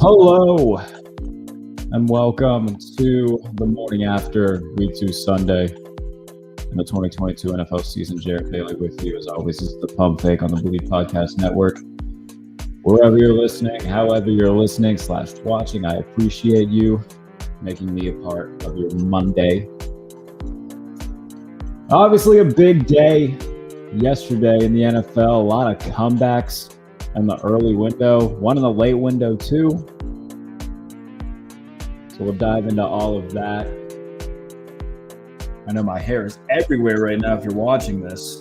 Hello and welcome to the morning after Week 2 Sunday in the 2022 NFL season. Jared Bailey with you as always. This is the Pump Fake on the Bleed Podcast Network. Wherever you're listening, however you're listening / watching, I appreciate you making me a part of your Monday. Obviously a big day yesterday in the NFL. A lot of comebacks in the early window, one in the late window too. So we'll dive into all of that. I know my hair is everywhere right now if you're watching this.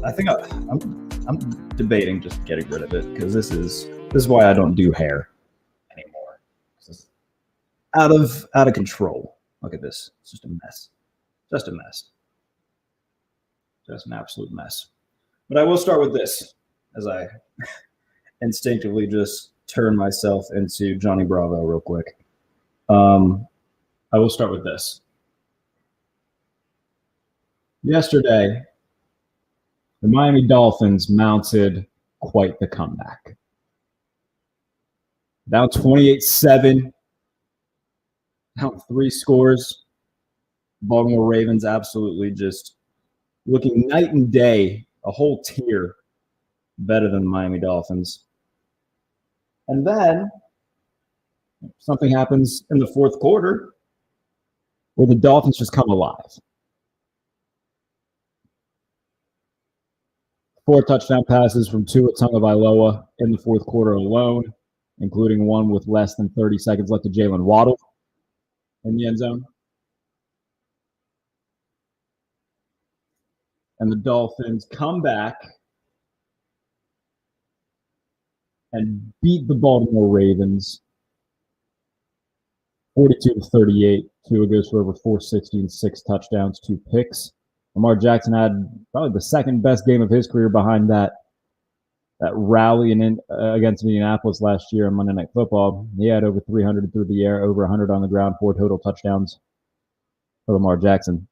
I think I'm debating just getting rid of it because this is why I don't do hair anymore. It's out of control. Look at this. It's just a mess. Just a mess. Just an absolute mess. But I will start with this as I instinctively just turn myself into Johnny Bravo real quick. I will start with this. Yesterday, the Miami Dolphins mounted quite the comeback. Down 28-7, down 3 scores. Baltimore Ravens absolutely just looking night and day, a whole tier better than the Miami Dolphins. And then something happens in the fourth quarter where the Dolphins just come alive. 4 touchdown passes from Tua Tagovailoa in the fourth quarter alone, including one with less than 30 seconds left to Jalen Waddle in the end zone. And the Dolphins come back and beat the Baltimore Ravens 42-38. Tua goes for over 460 and 6 touchdowns, 2 picks. Lamar Jackson had probably the second best game of his career behind that rally against Indianapolis last year on Monday Night Football. He had over 300 through the air, over 100 on the ground, 4 total touchdowns for Lamar Jackson.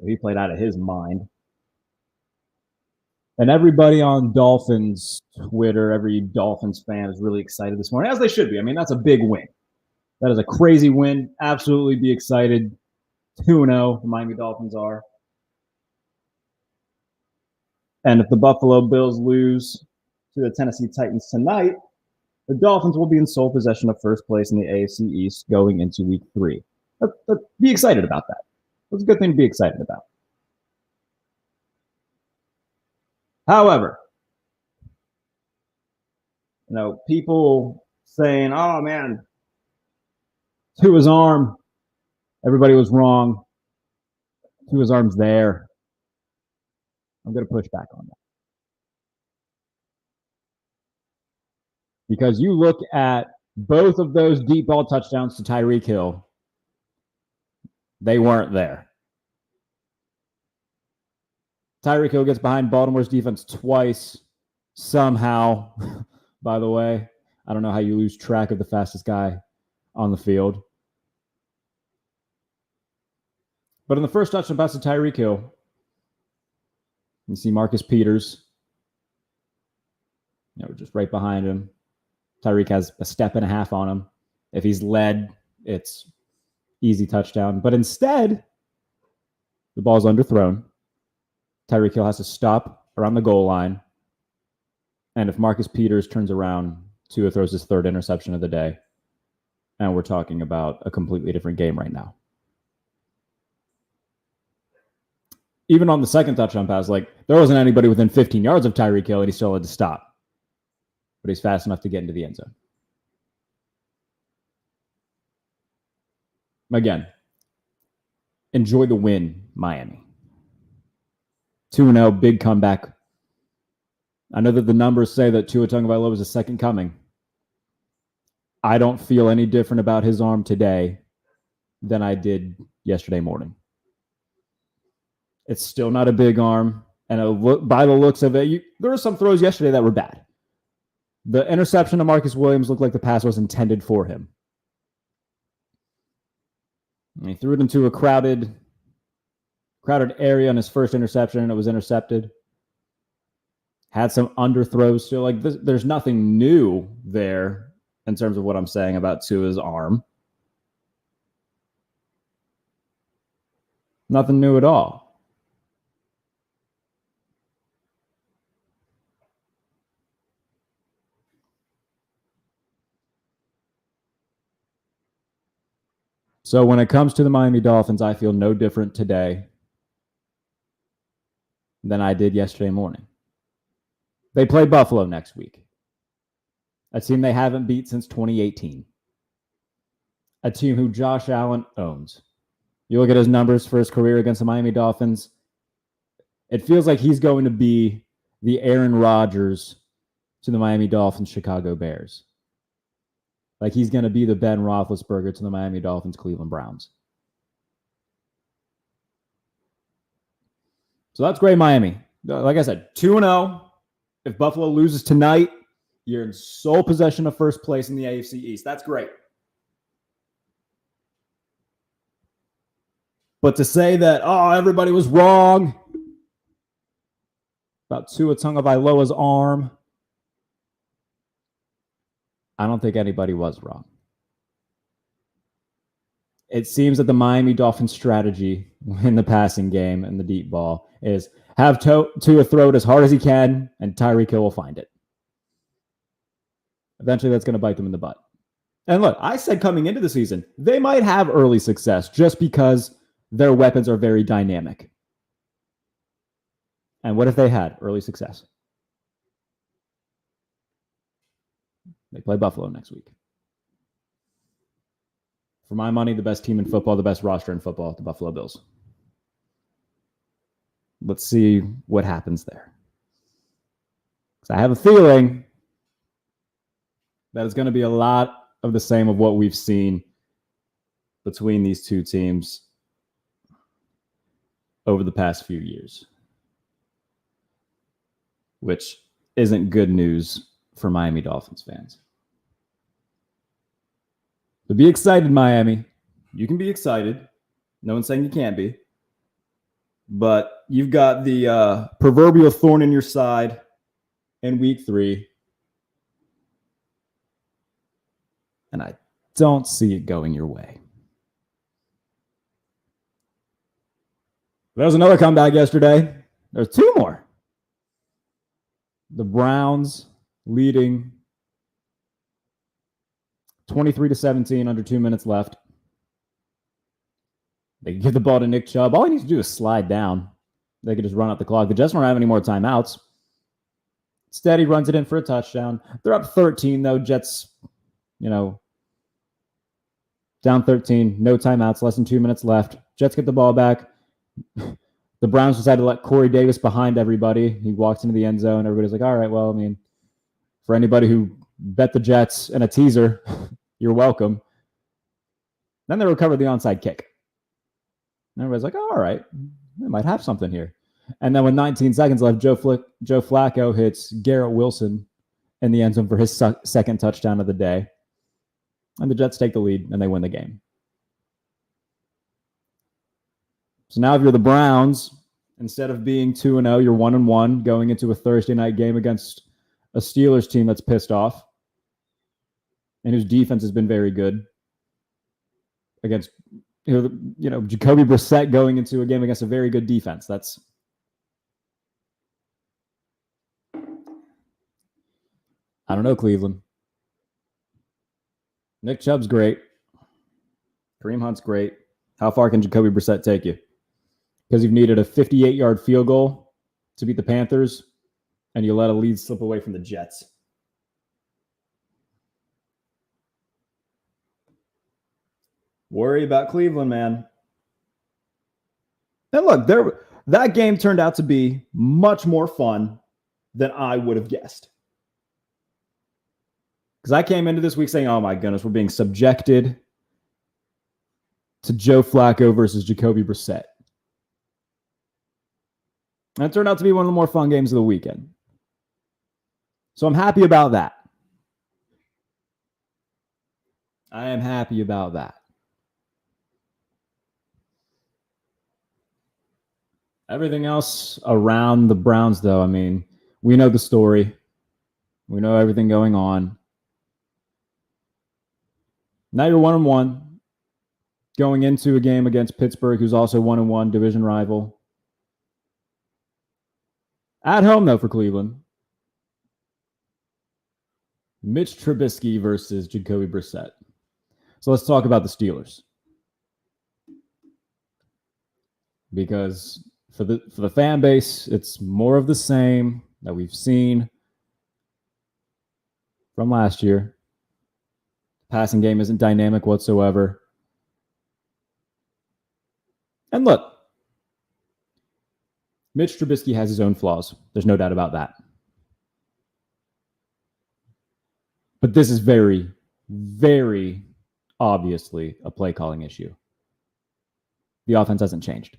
He played out of his mind. And everybody on Dolphins Twitter, every Dolphins fan is really excited this morning, as they should be. I mean, that's a big win. That is a crazy win. Absolutely be excited. 2-0, the Miami Dolphins are. And if the Buffalo Bills lose to the Tennessee Titans tonight, the Dolphins will be in sole possession of first place in the AFC East going into Week 3. Be excited about that. That's a good thing to be excited about. However, people saying, oh, man, Tua's arm, everybody was wrong. Tua's arm's there. I'm going to push back on that. Because you look at both of those deep ball touchdowns to Tyreek Hill, they weren't there. Tyreek Hill gets behind Baltimore's defense twice, somehow, by the way. I don't know how you lose track of the fastest guy on the field. But in the first touchdown pass to Tyreek Hill, you see Marcus Peters, just right behind him. Tyreek has a step and a half on him. If he's led, it's easy touchdown. But instead, the ball's underthrown. Tyreek Hill has to stop around the goal line. And if Marcus Peters turns around, Tua throws his 3rd interception of the day. And we're talking about a completely different game right now. Even on the second touchdown pass, there wasn't anybody within 15 yards of Tyreek Hill, and he still had to stop. But he's fast enough to get into the end zone. Again, enjoy the win, Miami. 2-0, big comeback. I know that the numbers say that Tua Tagovailoa is a second coming. I don't feel any different about his arm today than I did yesterday morning. It's still not a big arm. And by the looks of it, there were some throws yesterday that were bad. The interception to Marcus Williams looked like the pass was intended for him. And he threw it into a crowded area on his first interception, and it was intercepted. had some underthrows. So like there's nothing new there in terms of what I'm saying about Tua's arm. Nothing new at all. So when it comes to the Miami Dolphins, I feel no different today than I did yesterday morning. They play Buffalo next week, a team they haven't beat since 2018, a team who Josh Allen owns. You look at his numbers for his career against the Miami Dolphins, it feels like he's going to be the Aaron Rodgers to the Miami Dolphins Chicago Bears. Like he's going to be the Ben Roethlisberger to the Miami Dolphins Cleveland Browns. So that's great, Miami. Like I said, 2-0. If Buffalo loses tonight, you're in sole possession of first place in the AFC East. That's great. But to say that, oh, everybody was wrong about Tua Tagovailoa's arm, I don't think anybody was wrong. It seems that the Miami Dolphins strategy in the passing game and the deep ball is have Tua throw it as hard as he can, and Tyreek Hill will find it. Eventually, that's going to bite them in the butt. And look, I said coming into the season, they might have early success just because their weapons are very dynamic. And what if they had early success? They play Buffalo next week. For my money, the best team in football, the best roster in football, the Buffalo Bills. Let's see what happens there. So I have a feeling that it's going to be a lot of the same of what we've seen between these two teams over the past few years, which isn't good news for Miami Dolphins fans. But be excited, Miami. You can be excited. No one's saying you can't be. But you've got the proverbial thorn in your side in week 3. And I don't see it going your way. There was another comeback yesterday. There's 2 more. The Browns leading 23-17, under 2 minutes left. They give the ball to Nick Chubb. All he needs to do is slide down. They could just run out the clock. The Jets don't have any more timeouts. Instead, he runs it in for a touchdown. They're up 13, though. Jets, down 13. No timeouts. Less than 2 minutes left. Jets get the ball back. The Browns decided to let Corey Davis behind everybody. He walks into the end zone. Everybody's like, all right, well, I mean, for anybody who bet the Jets and a teaser, you're welcome. Then they recovered the onside kick. And everybody's like, oh, all right, they might have something here. And then with 19 seconds left, Joe Flacco hits Garrett Wilson in the end zone for his second touchdown of the day. And the Jets take the lead, and they win the game. So now if you're the Browns, instead of being 2-0, you're 1-1 going into a Thursday night game against a Steelers team that's pissed off and whose defense has been very good against, Jacoby Brissett going into a game against a very good defense. That's I don't know, Cleveland. Nick Chubb's great. Kareem Hunt's great. How far can Jacoby Brissett take you? Because you've needed a 58-yard field goal to beat the Panthers, and you let a lead slip away from the Jets. Worry about Cleveland, man. And look, that game turned out to be much more fun than I would have guessed. Because I came into this week saying, oh my goodness, we're being subjected to Joe Flacco versus Jacoby Brissett. And it turned out to be one of the more fun games of the weekend. So I'm happy about that. I am happy about that. Everything else around the Browns, though, I mean, We know the story. We know everything going on. Now you're 1-1 going into a game against Pittsburgh, who's also 1-1 division rival. At home, though, for Cleveland. Mitch Trubisky versus Jacoby Brissett. So let's talk about the Steelers. Because for the fan base, it's more of the same that we've seen from last year. Passing game isn't dynamic whatsoever. And look, Mitch Trubisky has his own flaws. There's no doubt about that. But this is very, very obviously a play calling issue. The offense hasn't changed.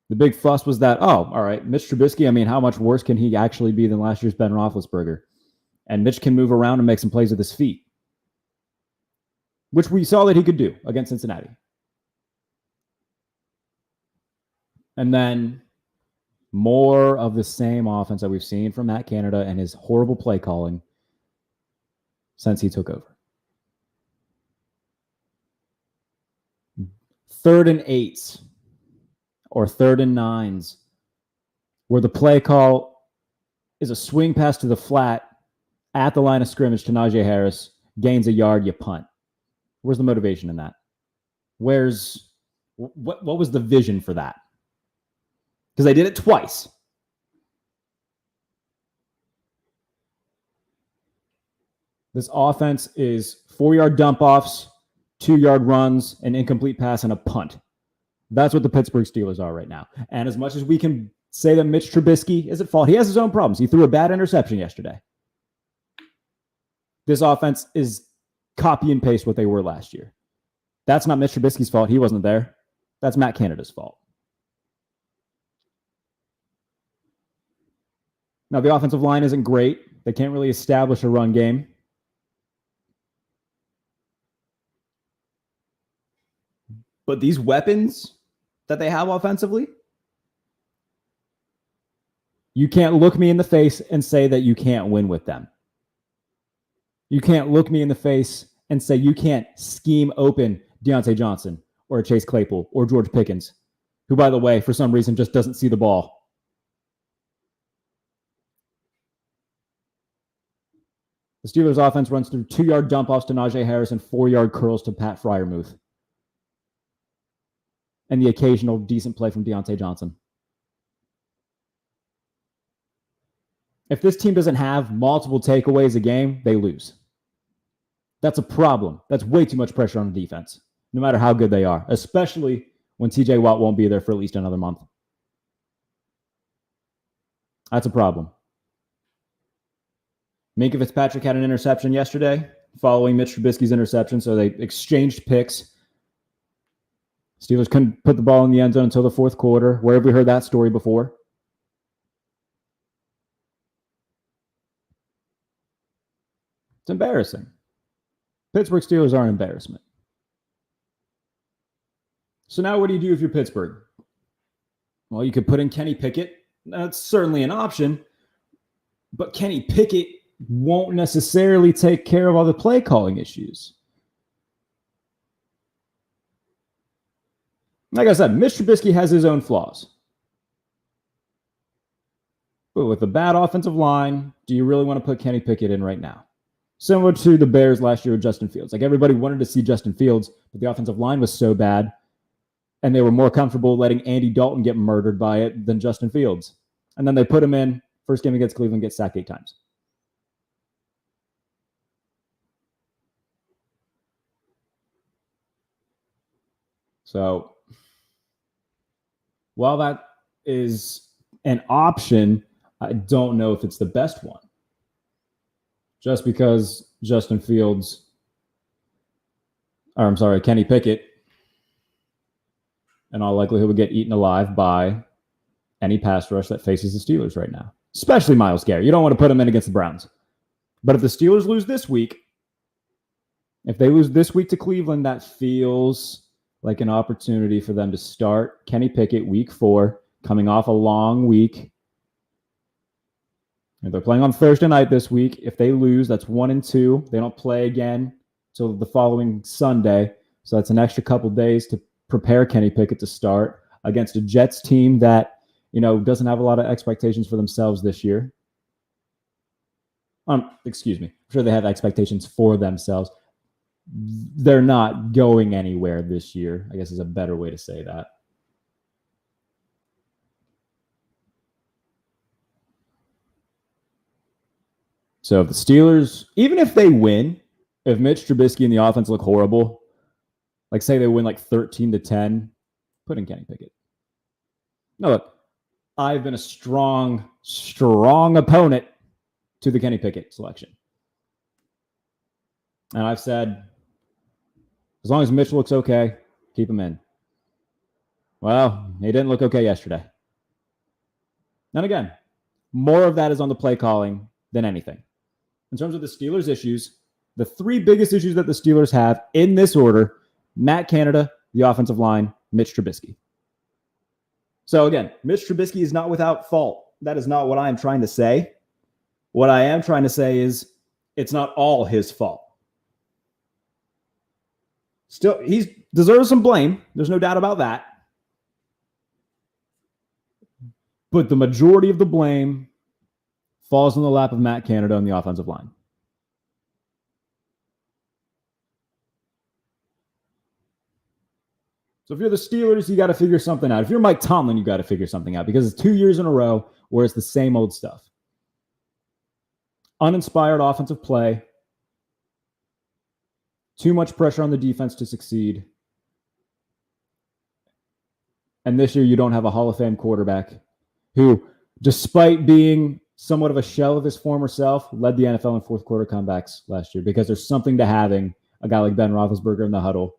The big fuss was that, all right, Mitch Trubisky, I mean, how much worse can he actually be than last year's Ben Roethlisberger? And Mitch can move around and make some plays with his feet, which we saw that he could do against Cincinnati. And then more of the same offense that we've seen from Matt Canada and his horrible play calling since he took over. 3rd and 8s or 3rd and 9s where the play call is a swing pass to the flat at the line of scrimmage to Najee Harris, gains a yard, you punt. Where's the motivation in that? What was the vision for that? Because they did it twice. This offense is 4-yard dump-offs, 2-yard runs, an incomplete pass, and a punt. That's what the Pittsburgh Steelers are right now. And as much as we can say that Mitch Trubisky is at fault, he has his own problems. He threw a bad interception yesterday. This offense is copy and paste what they were last year. That's not Mitch Trubisky's fault. He wasn't there. That's Matt Canada's fault. Now, the offensive line isn't great. They can't really establish a run game. But these weapons that they have offensively, you can't look me in the face and say that you can't win with them. You can't look me in the face and say you can't scheme open Deontay Johnson or Chase Claypool or George Pickens, who, by the way, for some reason just doesn't see the ball. The Steelers' offense runs through 2-yard dump-offs to Najee Harris and 4-yard curls to Pat Freiermuth. And the occasional decent play from Deontay Johnson. If this team doesn't have multiple takeaways a game, they lose. That's a problem. That's way too much pressure on the defense, no matter how good they are, especially when TJ Watt won't be there for at least another month. That's a problem. Minkah Fitzpatrick had an interception yesterday following Mitch Trubisky's interception, so they exchanged picks. Steelers couldn't put the ball in the end zone until the fourth quarter. Where have we heard that story before? It's embarrassing. Pittsburgh Steelers are an embarrassment. So now what do you do if you're Pittsburgh? Well, you could put in Kenny Pickett. That's certainly an option. But Kenny Pickett won't necessarily take care of all the play calling issues. Like I said, Mitch Trubisky has his own flaws. But with a bad offensive line, do you really want to put Kenny Pickett in right now? Similar to the Bears last year with Justin Fields. Like, everybody wanted to see Justin Fields, but the offensive line was so bad, and they were more comfortable letting Andy Dalton get murdered by it than Justin Fields. And then they put him in, first game against Cleveland, gets sacked 8 times. So, while that is an option, I don't know if it's the best one. Just because Kenny Pickett, in all likelihood, would get eaten alive by any pass rush that faces the Steelers right now, especially Myles Garrett. You don't want to put him in against the Browns. But if the Steelers lose this week, if they lose this week to Cleveland, that feels like an opportunity for them to start Kenny Pickett week 4, coming off a long week, And they're playing on Thursday night this week. If they lose, that's 1-2. They don't play again till the following Sunday. So that's an extra couple days to prepare Kenny Pickett to start against a Jets team that, doesn't have a lot of expectations for themselves this year. Excuse me. I'm sure they have expectations for themselves. They're not going anywhere this year, I guess is a better way to say that. So if the Steelers, even if they win, if Mitch Trubisky and the offense look horrible, like say they win like 13-10, put in Kenny Pickett. No, look, I've been a strong opponent to the Kenny Pickett selection. And I've said, as long as Mitch looks okay, keep him in. Well, he didn't look okay yesterday. And again, more of that is on the play calling than anything. In terms of the Steelers' issues, the three biggest issues that the Steelers have in this order: Matt Canada, the offensive line, Mitch Trubisky. So again, Mitch Trubisky is not without fault. That is not what I am trying to say. What I am trying to say is it's not all his fault. Still, he deserves some blame. There's no doubt about that. But the majority of the blame falls in the lap of Matt Canada on the offensive line. So if you're the Steelers, you got to figure something out. If you're Mike Tomlin, you got to figure something out because it's 2 years in a row where it's the same old stuff. Uninspired offensive play. Too much pressure on the defense to succeed. And this year you don't have a Hall of Fame quarterback who, despite being somewhat of a shell of his former self, led the NFL in fourth quarter comebacks last year because there's something to having a guy like Ben Roethlisberger in the huddle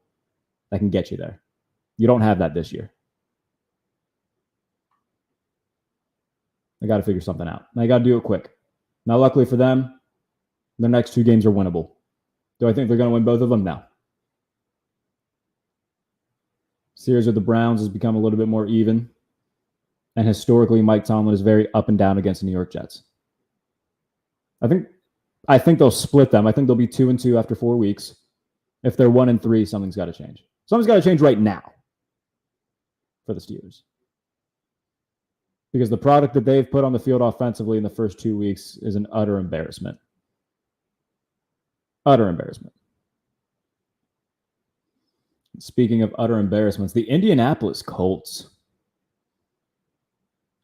that can get you there. You don't have that this year. They got to figure something out. They got to do it quick. Now, luckily for them, their next 2 games are winnable. Do I think they're going to win both of them? No. Series with the Browns has become a little bit more even. And historically, Mike Tomlin is very up and down against the New York Jets. I think they'll split them. I think they'll be 2-2 after 4 weeks. If they're 1-3, something's got to change. Something's got to change right now for the Steelers. Because the product that they've put on the field offensively in the first 2 weeks is an utter embarrassment. Utter embarrassment. Speaking of utter embarrassments, the Indianapolis Colts.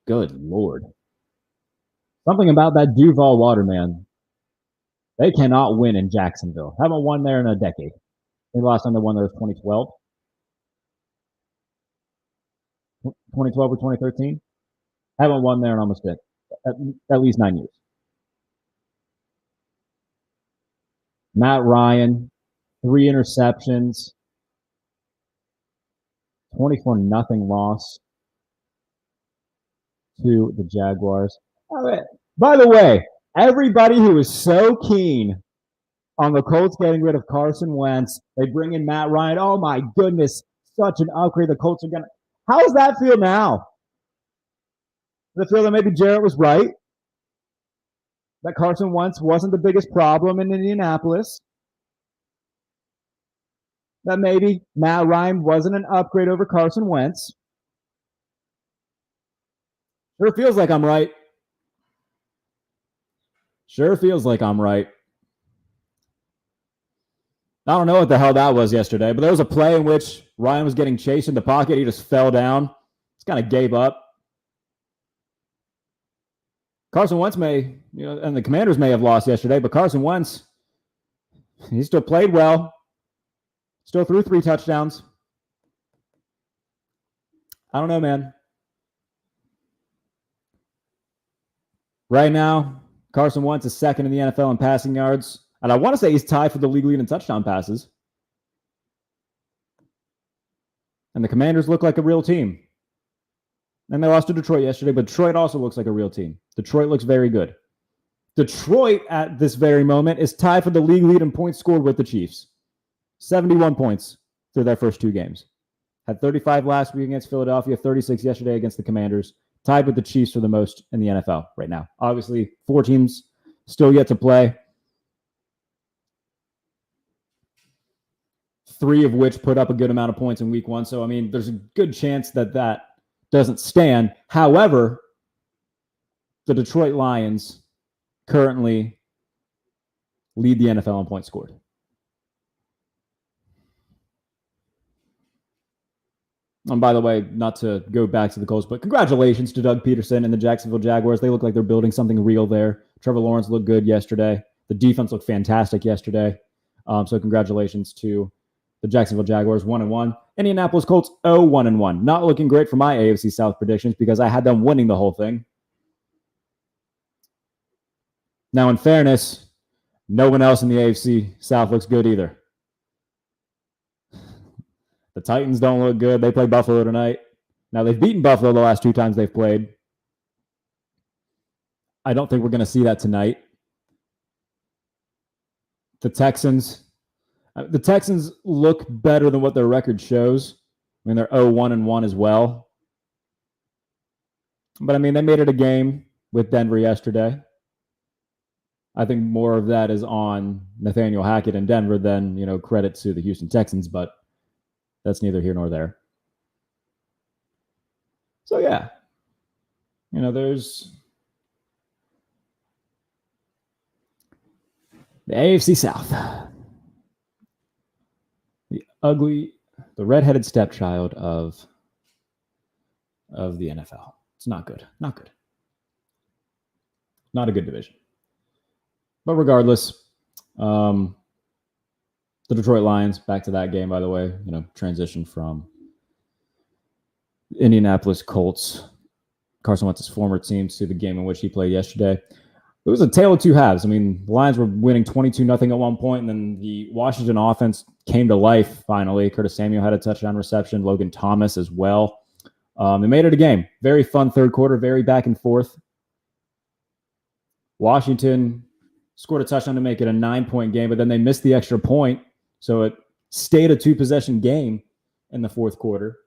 Good Lord. Something about that Duval Waterman. They cannot win in Jacksonville. Haven't won there in a decade. The last time they won there was 2012. 2012 or 2013. Haven't won there in almost at least 9 years. Matt Ryan, 3 interceptions, 24-0 loss to the Jaguars. By the way, everybody who is so keen on the Colts getting rid of Carson Wentz, they bring in Matt Ryan. Oh my goodness, such an upgrade. The Colts are gonna. How does that feel now? Does it feel that maybe Jarrett was right? That Carson Wentz wasn't the biggest problem in Indianapolis? That maybe Matt Ryan wasn't an upgrade over Carson Wentz? Sure feels like I'm right. Sure feels like I'm right. I don't know what the hell that was yesterday, but there was a play in which Ryan was getting chased in the pocket. He just fell down. Just kind of gave up. Carson Wentz and the Commanders may have lost yesterday, but Carson Wentz, he still played well. Still threw 3 touchdowns. I don't know, man. Right now, Carson Wentz is second in the NFL in passing yards. And I want to say he's tied for the league lead in touchdown passes. And the Commanders look like a real team. And they lost to Detroit yesterday, but Detroit also looks like a real team. Detroit looks very good. Detroit, at this very moment, is tied for the league lead in points scored with the Chiefs. 71 points through their first 2 games. Had 35 last week against Philadelphia, 36 yesterday against the Commanders. tied with the Chiefs for the most in the NFL right now. Obviously, 4 teams still yet to play, 3 of which put up a good amount of points in week 1. So, I mean, there's a good chance that doesn't stand. However, the Detroit Lions currently lead the NFL in points scored. And by the way, not to go back to the Colts, but congratulations to Doug Peterson and the Jacksonville Jaguars. They look like they're building something real there. Trevor Lawrence looked good yesterday. The defense looked fantastic yesterday. So congratulations to the Jacksonville Jaguars, 1-1. Indianapolis Colts, 0-1-1. Not looking great for my AFC South predictions because I had them winning the whole thing. Now, in fairness, no one else in the AFC South looks good either. The Titans don't look good. They play Buffalo tonight. Now, they've beaten Buffalo the last 2 times they've played. I don't think we're going to see that tonight. The Texans look better than what their record shows. I mean, they're 0-1-1 as well. But, I mean, they made it a game with Denver yesterday. I think more of that is on Nathaniel Hackett in Denver than, credit to the Houston Texans, but that's neither here nor there. So, yeah. There's the AFC South. The redheaded stepchild of the NFL. It's not good. Not good. Not a good division. But regardless, the Detroit Lions, back to that game, by the way, transition from Indianapolis Colts, Carson Wentz's former team, to the game in which he played yesterday. It was a tale of 2 halves. I mean, the Lions were winning 22-0 at one point, and then the Washington offense came to life finally. Curtis Samuel had a touchdown reception, Logan Thomas as well. They made it a game. Very fun third quarter, very back and forth. Washington scored a touchdown to make it a 9-point game, but then they missed the extra point, so it stayed a 2-possession game in the fourth quarter.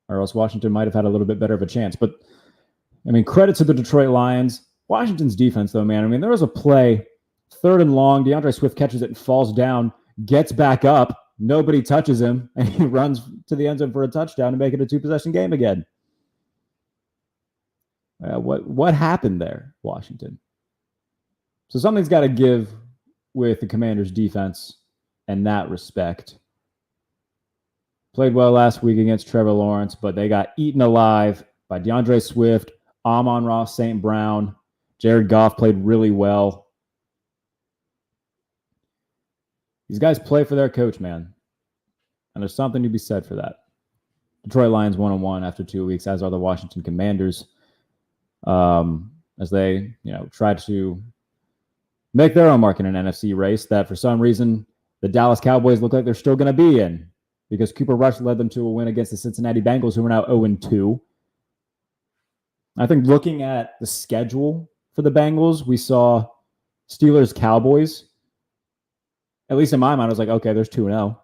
Or else Washington might have had a little bit better of a chance. But, I mean, credit to the Detroit Lions. Washington's defense, though, man. I mean, there was a play, 3rd and long. DeAndre Swift catches it and falls down, gets back up. Nobody touches him, and he runs to the end zone for a touchdown to make it a 2-possession game again. What happened there, Washington? So something's got to give with the Commanders' defense in that respect. Played well last week against Trevor Lawrence, but they got eaten alive by DeAndre Swift, Amon-Ra St. Brown. Jared Goff played really well. These guys play for their coach, man. And there's something to be said for that. Detroit Lions 1-1 after 2 weeks, as are the Washington Commanders. As they, try to make their own mark in an NFC race that for some reason the Dallas Cowboys look like they're still going to be in, because Cooper Rush led them to a win against the Cincinnati Bengals, who are now 0-2. I think looking at the schedule for the Bengals, we saw Steelers Cowboys. At least in my mind, I was like, okay, there's 2-0.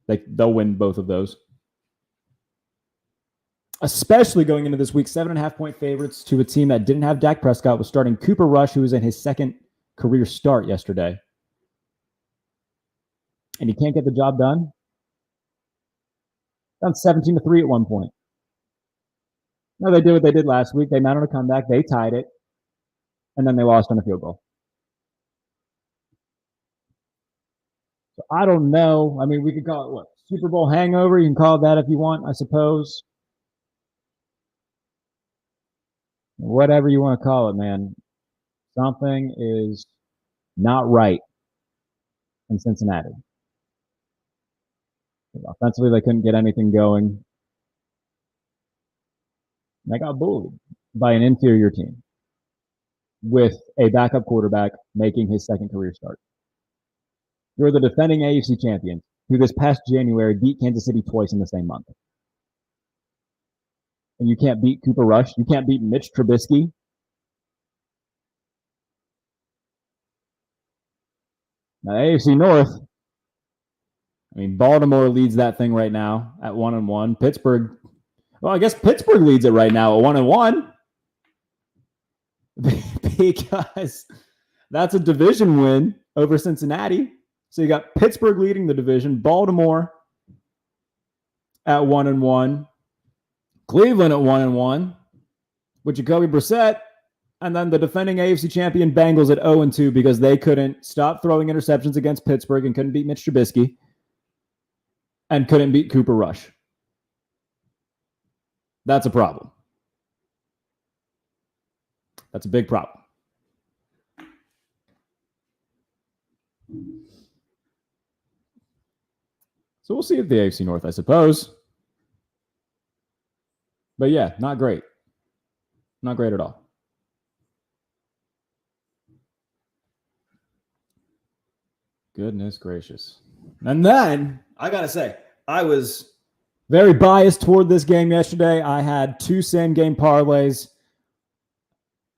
They'll win both of those. Especially going into this week, 7.5-point favorites to a team that didn't have Dak Prescott, was starting Cooper Rush, who was in his 2nd career start yesterday. And he can't get the job done. Down 17-3 at one point. No, they did what they did last week. They mounted a comeback. They tied it. And then they lost on a field goal. So I don't know. I mean, we could call it what? Super Bowl hangover. You can call it that if you want, I suppose. Whatever you want to call it, man. Something is not right in Cincinnati. Offensively, they couldn't get anything going. They got bullied by an inferior team with a backup quarterback making his 2nd career start. You're the defending AFC champions who this past January beat Kansas City twice in the same month. And you can't beat Cooper Rush. You can't beat Mitch Trubisky. Now, AFC North, I mean, Baltimore leads that thing right now at 1-1. Pittsburgh, Well, I guess Pittsburgh leads it right now at 1-1 because that's a division win over Cincinnati. So you got Pittsburgh leading the division, Baltimore at 1-1, Cleveland at 1-1 with Jacoby Brissett, and then the defending AFC champion Bengals at 0-2 because they couldn't stop throwing interceptions against Pittsburgh and couldn't beat Mitch Trubisky and couldn't beat Cooper Rush. That's a problem. That's a big problem. So we'll see if the AFC North, I suppose. But yeah, not great. Not great at all. Goodness gracious. And then, I got to say, I was very biased toward this game yesterday. I had 2 same-game parlays,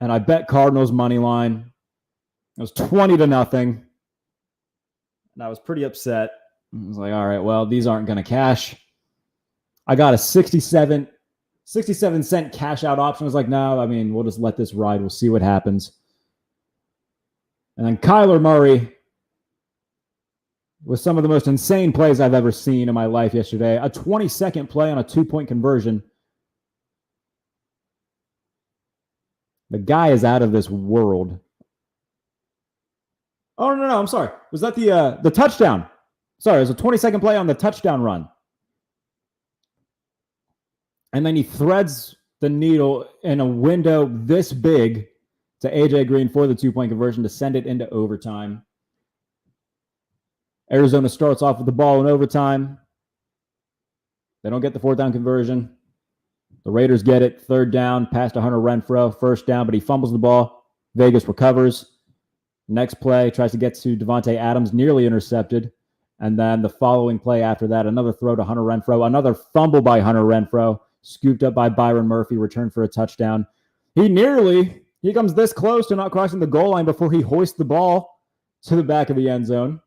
and I bet Cardinals money line. It was 20-0. And I was pretty upset. I was like, all right, well, these aren't going to cash. I got a 67 cent cash out option. I was like, no, I mean, we'll just let this ride. We'll see what happens. And then Kyler Murray with some of the most insane plays I've ever seen in my life yesterday. A 20-second play on a 2-point conversion. The guy is out of this world. Oh, no, I'm sorry. Was that the touchdown? Sorry, it was a 20-second play on the touchdown run. And then he threads the needle in a window this big to AJ Green for the 2-point conversion to send it into overtime. Arizona starts off with the ball in overtime. They don't get the 4th down conversion. The Raiders get it. 3rd down, pass to Hunter Renfrow. 1st down, but he fumbles the ball. Vegas recovers. Next play, tries to get to Devontae Adams, nearly intercepted. And then the following play after that, another throw to Hunter Renfrow. Another fumble by Hunter Renfrow. Scooped up by Byron Murphy, returned for a touchdown. He comes this close to not crossing the goal line before he hoists the ball to the back of the end zone,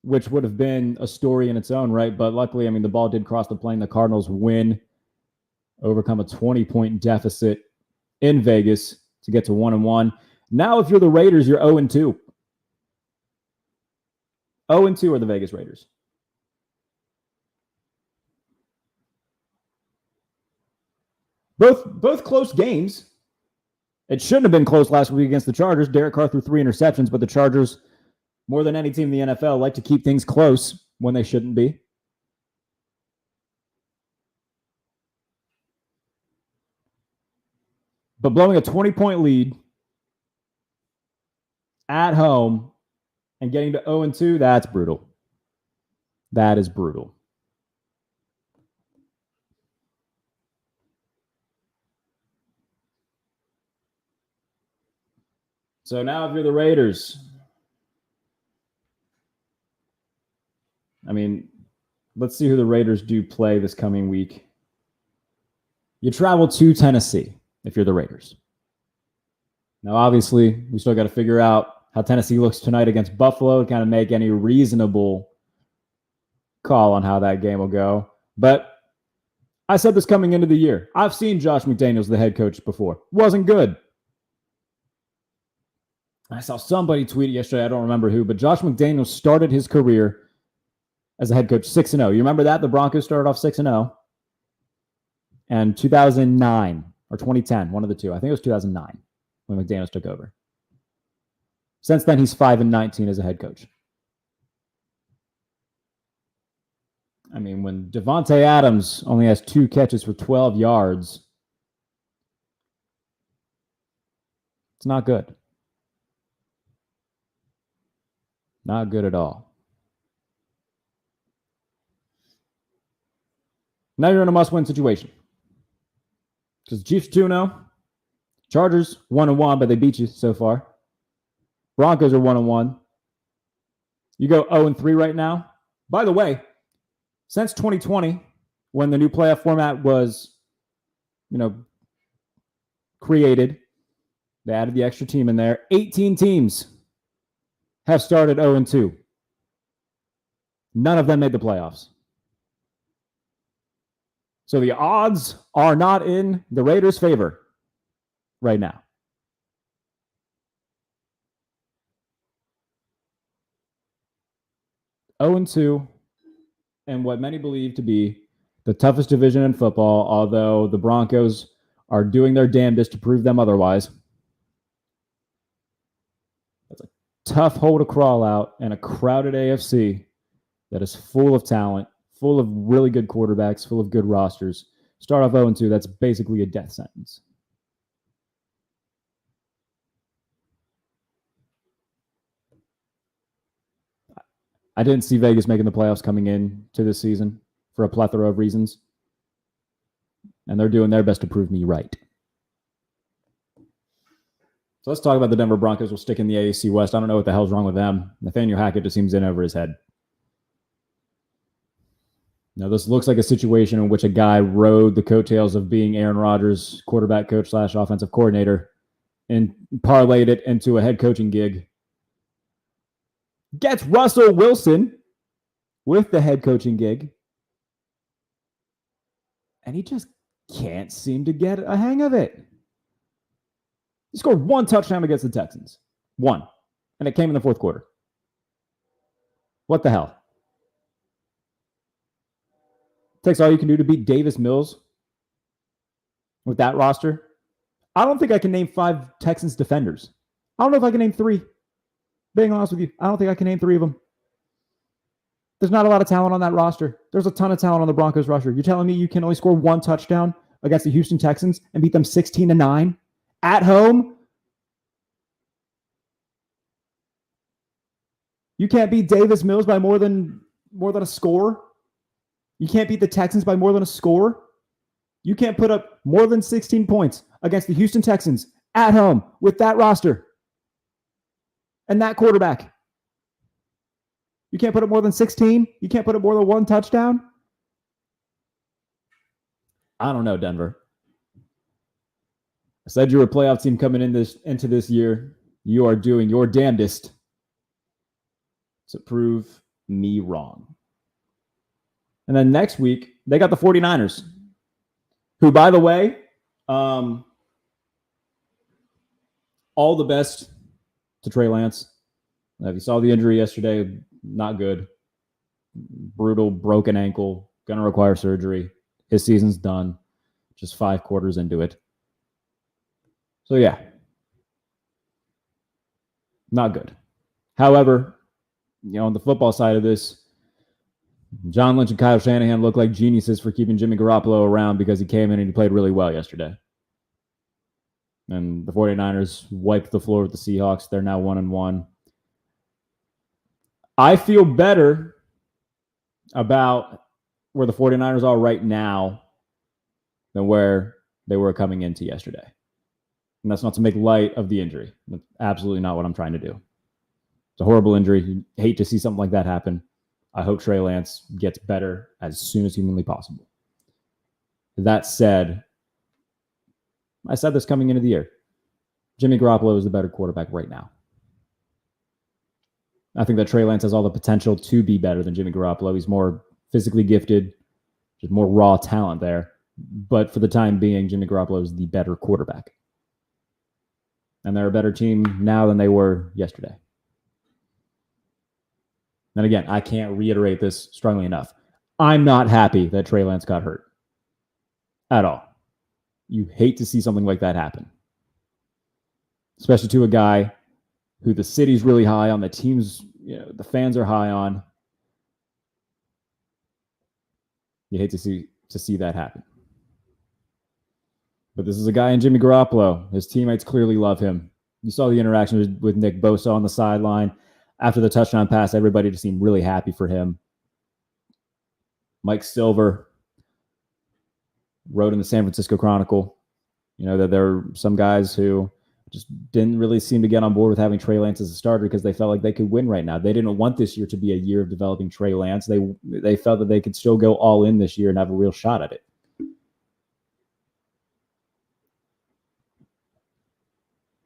which would have been a story in its own right. But luckily, I mean, the ball did cross the plane. The Cardinals win, overcome a 20-point deficit in Vegas to get to 1-1. Now, if you're the Raiders, you're 0-2. 0-2 are the Vegas Raiders. Both close games. It shouldn't have been close last week against the Chargers. Derek Carr threw 3 interceptions, but the Chargers, more than any team in the NFL, like to keep things close when they shouldn't be. But blowing a 20-point lead at home and getting to 0-2, that's brutal. That is brutal. So now if you're the Raiders, I mean, let's see who the Raiders do play this coming week. You travel to Tennessee if you're the Raiders. Now, obviously, we still got to figure out how Tennessee looks tonight against Buffalo to kind of make any reasonable call on how that game will go. But I said this coming into the year. I've seen Josh McDaniels, the head coach, before. Wasn't good. I saw somebody tweet yesterday, I don't remember who, but Josh McDaniels started his career as a head coach 6-0. You remember that? The Broncos started off 6-0. And 2009 or 2010, one of the two. I think it was 2009 when McDaniels took over. Since then, he's 5-19 as a head coach. I mean, when Devontae Adams only has 2 catches for 12 yards, it's not good. Not good at all. Now you're in a must-win situation. Because Chiefs 2-0, Chargers 1-1, but they beat you so far. Broncos are 1-1. You go 0-3 right now. By the way, since 2020, when the new playoff format was, created, they added the extra team in there. 18 teams have started 0-2. None of them made the playoffs. So the odds are not in the Raiders' favor right now. Oh and 2, and what many believe to be the toughest division in football, although the Broncos are doing their damnedest to prove them otherwise. That's a tough hole to crawl out and a crowded AFC that is full of talent, full of really good quarterbacks, full of good rosters. Start off 0 and 2, that's basically a death sentence. I didn't see Vegas making the playoffs coming in to this season for a plethora of reasons. And they're doing their best to prove me right. So let's talk about the Denver Broncos. We'll stick in the AFC West. I don't know what the hell's wrong with them. Nathaniel Hackett just seems in over his head. Now, this looks like a situation in which a guy rode the coattails of being Aaron Rodgers' quarterback coach / offensive coordinator and parlayed it into a head coaching gig. Gets Russell Wilson with the head coaching gig. And he just can't seem to get a hang of it. He scored 1 touchdown against the Texans. 1. And it came in the fourth quarter. What the hell? Takes all you can do to beat Davis Mills with that roster. I don't think I can name 5 Texans defenders. I don't know if I can name 3. Being honest with you, I don't think I can name 3 of them. There's not a lot of talent on that roster. There's a ton of talent on the Broncos roster. You're telling me you can only score 1 touchdown against the Houston Texans and beat them 16-9 at home? You can't beat Davis Mills by more than a score? You can't beat the Texans by more than a score? You can't put up more than 16 points against the Houston Texans at home with that roster and that quarterback. You can't put up more than 16? You can't put up more than 1 touchdown? I don't know, Denver. I said you were a playoff team coming into this year. You are doing your damnedest to prove me wrong. And then next week, they got the 49ers, who, by the way, all the best to Trey Lance. If you saw the injury yesterday, not good. Brutal, broken ankle, going to require surgery. His season's done, just 5 quarters into it. So, yeah, not good. However, on the football side of this, John Lynch and Kyle Shanahan look like geniuses for keeping Jimmy Garoppolo around because he came in and he played really well yesterday. And the 49ers wiped the floor with the Seahawks. They're now 1-1. I feel better about where the 49ers are right now than where they were coming into yesterday. And that's not to make light of the injury. That's absolutely not what I'm trying to do. It's a horrible injury. You hate to see something like that happen. I hope Trey Lance gets better as soon as humanly possible. That said, I said this coming into the year. Jimmy Garoppolo is the better quarterback right now. I think that Trey Lance has all the potential to be better than Jimmy Garoppolo. He's more physically gifted, just more raw talent there. But for the time being, Jimmy Garoppolo is the better quarterback. And they're a better team now than they were yesterday. And again, I can't reiterate this strongly enough. I'm not happy that Trey Lance got hurt. At all. You hate to see something like that happen. Especially to a guy who the city's really high on, the teams, the fans are high on. You hate to see that happen. But this is a guy in Jimmy Garoppolo. His teammates clearly love him. You saw the interaction with Nick Bosa on the sideline. After the touchdown pass, everybody just seemed really happy for him. Mike Silver wrote in the San Francisco Chronicle, that there are some guys who just didn't really seem to get on board with having Trey Lance as a starter because they felt like they could win right now. They didn't want this year to be a year of developing Trey Lance. They felt that they could still go all in this year and have a real shot at it.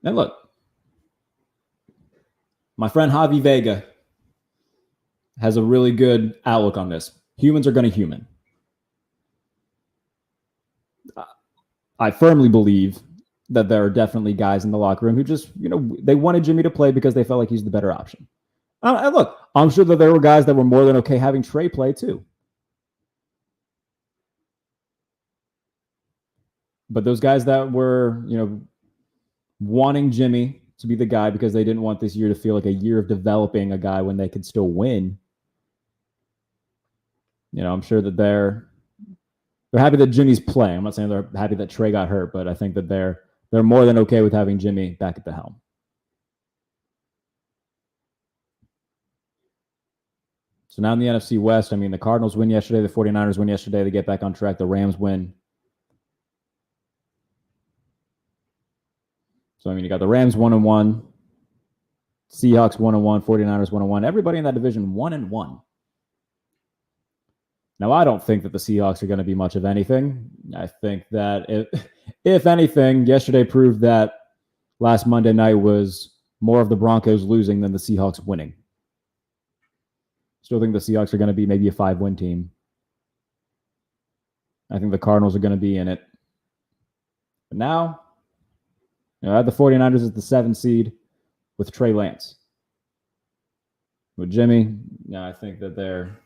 And look, my friend Javi Vega has a really good outlook on this. Humans are going to human. I firmly believe that there are definitely guys in the locker room who just, they wanted Jimmy to play because they felt like he's the better option. And look, I'm sure that there were guys that were more than okay having Trey play too. But those guys that were, wanting Jimmy to be the guy because they didn't want this year to feel like a year of developing a guy when they could still win. I'm sure that they're happy that Jimmy's playing. I'm not saying they're happy that Trey got hurt, but I think that they're more than okay with having Jimmy back at the helm. So now in the NFC West, the Cardinals win yesterday, the 49ers win yesterday, they get back on track, the Rams win. So, you got the Rams 1-1, Seahawks 1-1, 49ers 1-1. Everybody in that division 1-1. Now, I don't think that the Seahawks are going to be much of anything. I think that if anything, yesterday proved that last Monday night was more of the Broncos losing than the Seahawks winning. Still think the Seahawks are going to be maybe a 5-win team. I think the Cardinals are going to be in it. But now, I had the 49ers as the 7 seed with Trey Lance. With Jimmy, I think that they're,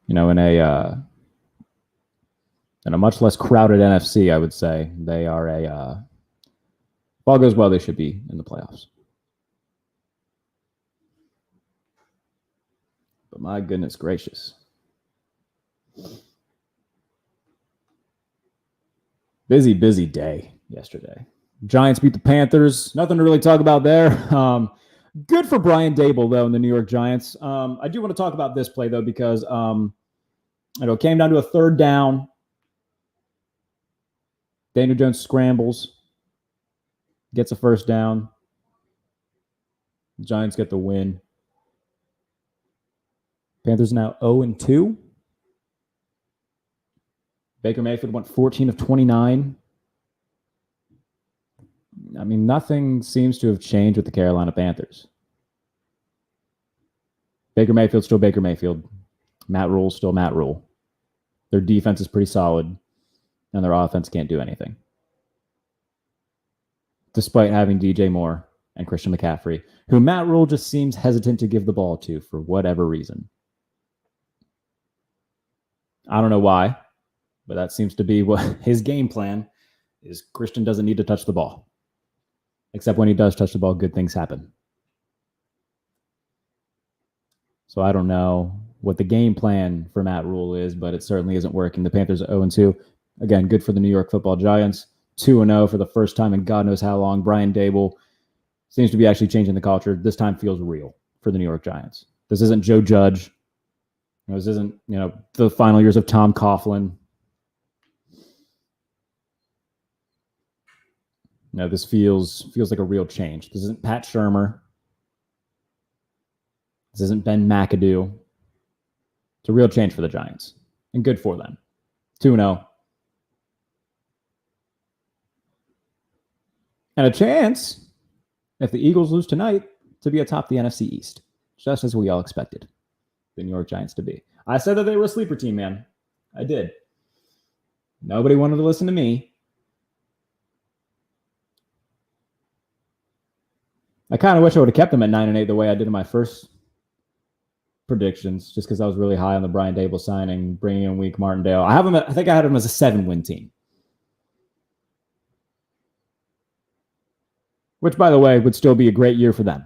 in a much less crowded NFC, I would say. They are if all goes well, they should be in the playoffs. But my goodness gracious. Busy day yesterday. Giants beat the Panthers. Nothing to really talk about there. Good for Brian Daboll, though, in the New York Giants. I do want to talk about this play, though, because it came down to a third down. Daniel Jones scrambles, gets a first down. The Giants get the win. Panthers now 0-2. Baker Mayfield went 14 of 29. Nothing seems to have changed with the Carolina Panthers. Baker Mayfield's still Baker Mayfield. Matt Rule's still Matt Rule. Their defense is pretty solid, and their offense can't do anything. Despite having DJ Moore and Christian McCaffrey, who Matt Rule just seems hesitant to give the ball to for whatever reason. I don't know why, but that seems to be what his game plan is. Christian doesn't need to touch the ball. Except when he does touch the ball, good things happen. So I don't know what the game plan for Matt Rule is, but it certainly isn't working. The Panthers are 0-2. Again, good for the New York Football Giants. 2-0 for the first time in God knows how long. Brian Daboll seems to be actually changing the culture. This time feels real for the New York Giants. This isn't Joe Judge. This isn't, the final years of Tom Coughlin. This feels like a real change. This isn't Pat Shurmur. This isn't Ben McAdoo. It's a real change for the Giants, and good for them. 2-0. And a chance, if the Eagles lose tonight, to be atop the NFC East, just as we all expected the New York Giants to be. I said that they were a sleeper team, man. I did. Nobody wanted to listen to me. I kind of wish I would have kept them at 9-8 the way I did in my first predictions, just because I was really high on the Brian Daboll signing, bringing in Wink Martindale. I think I had him as a 7-win team. Which, by the way, would still be a great year for them.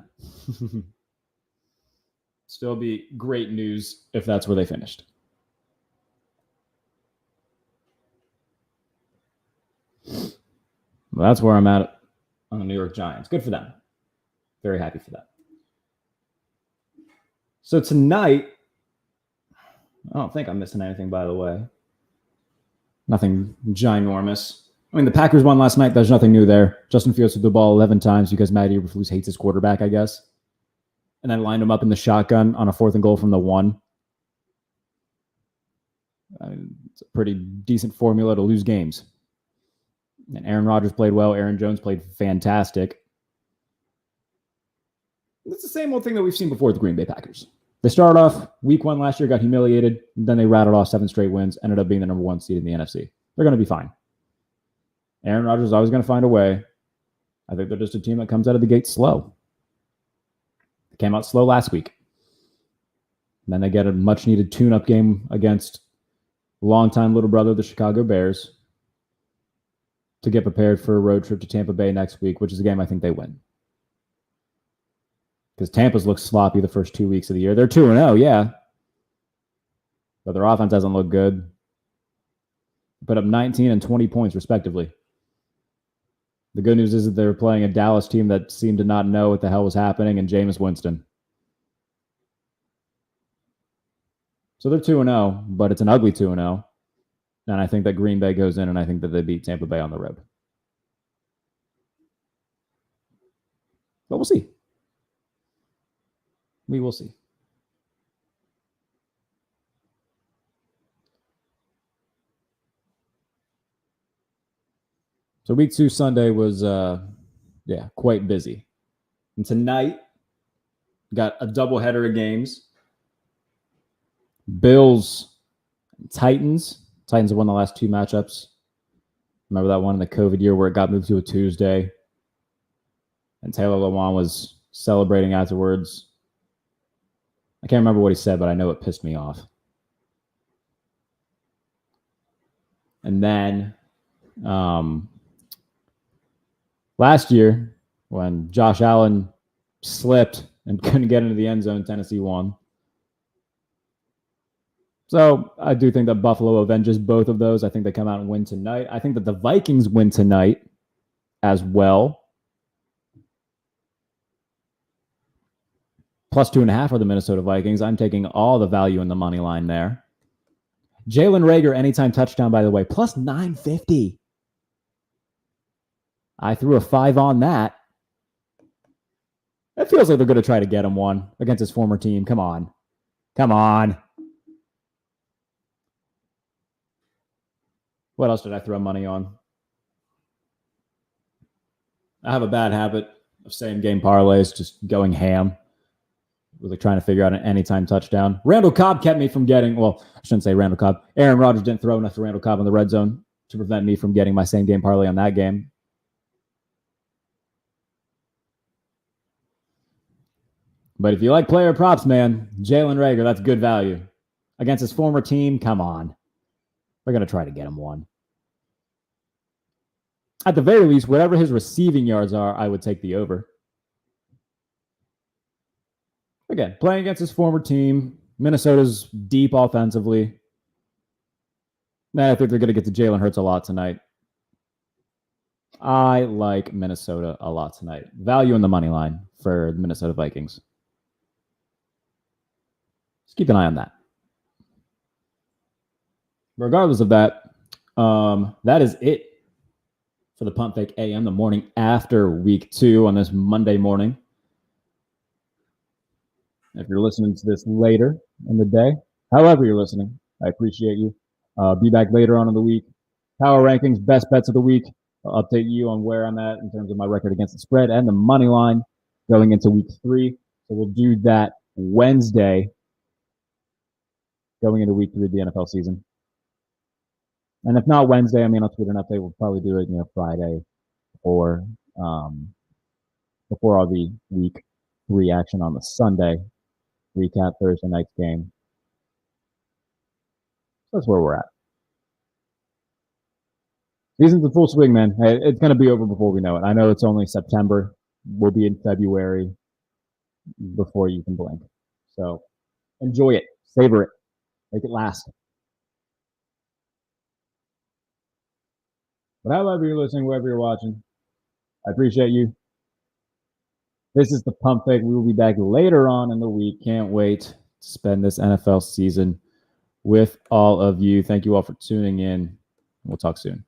Still be great news if that's where they finished. Well, that's where I'm at on the New York Giants. Good for them. Very happy for that. So tonight, I don't think I'm missing anything, by the way. Nothing ginormous. The Packers won last night. There's nothing new there. Justin Fields threw the ball 11 times because Matt Eberflus hates his quarterback, I guess. And then lined him up in the shotgun on a 4th and goal from the 1. It's a pretty decent formula to lose games. And Aaron Rodgers played well. Aaron Jones played fantastic. It's the same old thing that we've seen before with the Green Bay Packers. They started off week 1 last year, got humiliated. Then they rattled off 7 straight wins, ended up being the number 1 seed in the NFC. They're going to be fine. Aaron Rodgers is always going to find a way. I think they're just a team that comes out of the gate slow. They came out slow last week. And then they get a much-needed tune-up game against longtime little brother, the Chicago Bears, to get prepared for a road trip to Tampa Bay next week, which is a game I think they win. Because Tampa's looked sloppy the first 2 weeks of the year. They're 2-0, yeah. But their offense doesn't look good. Put up 19 and 20 points, respectively. The good news is that they're playing a Dallas team that seemed to not know what the hell was happening, and Jameis Winston. So they're 2-0, but it's an ugly 2-0. And I think that Green Bay goes in, and I think that they beat Tampa Bay on the road. But we'll see. We will see. So week 2 Sunday was, quite busy. And tonight, got a doubleheader of games. Bills, Titans. Titans have won the last 2 matchups. Remember that one in the COVID year where it got moved to a Tuesday? And Taylor Lewan was celebrating afterwards. I can't remember what he said, but I know it pissed me off. And then last year, when Josh Allen slipped and couldn't get into the end zone, Tennessee won. So I do think that Buffalo avenges both of those. I think they come out and win tonight. I think that the Vikings win tonight as well. Plus 2.5 are the Minnesota Vikings. I'm taking all the value in the money line there. Jalen Reagor, anytime touchdown, by the way, plus 950. I threw a 5 on that. It feels like they're going to try to get him one against his former team. Come on. Come on. What else did I throw money on? I have a bad habit of same game parlays, just going ham. Really trying to figure out an anytime touchdown. Randall Cobb kept me from getting, well, I shouldn't say Randall Cobb. Aaron Rodgers didn't throw enough to Randall Cobb in the red zone to prevent me from getting my same game parlay on that game. But if you like player props, man, Jalen Reagor, that's good value. Against his former team, come on. They're going to try to get him one. At the very least, whatever his receiving yards are, I would take the over. Again, playing against his former team, Minnesota's deep offensively. I think they're going to get to Jalen Hurts a lot tonight. I like Minnesota a lot tonight. Value in the money line for the Minnesota Vikings. Just keep an eye on that. Regardless of that, that is it for the Pump Fake AM, the morning after week 2 on this Monday morning. If you're listening to this later in the day, however you're listening, I appreciate you. Be back later on in the week. Power rankings, best bets of the week. I'll update you on where I'm at in terms of my record against the spread and the money line going into week 3. So we'll do that Wednesday going into week 3 of the NFL season. And if not Wednesday, I'll tweet an update. We'll probably do it, Friday or before all the week 3 action on the Sunday. Recap Thursday night's game. That's where we're at. Season's in full swing, man. It's going to be over before we know it. I know it's only September. We'll be in February before you can blink. So enjoy it. Savor it. Make it last. But however you're listening, wherever you're watching, I appreciate you. This is the Pump Fake. We will be back later on in the week. Can't wait to spend this NFL season with all of you. Thank you all for tuning in. We'll talk soon.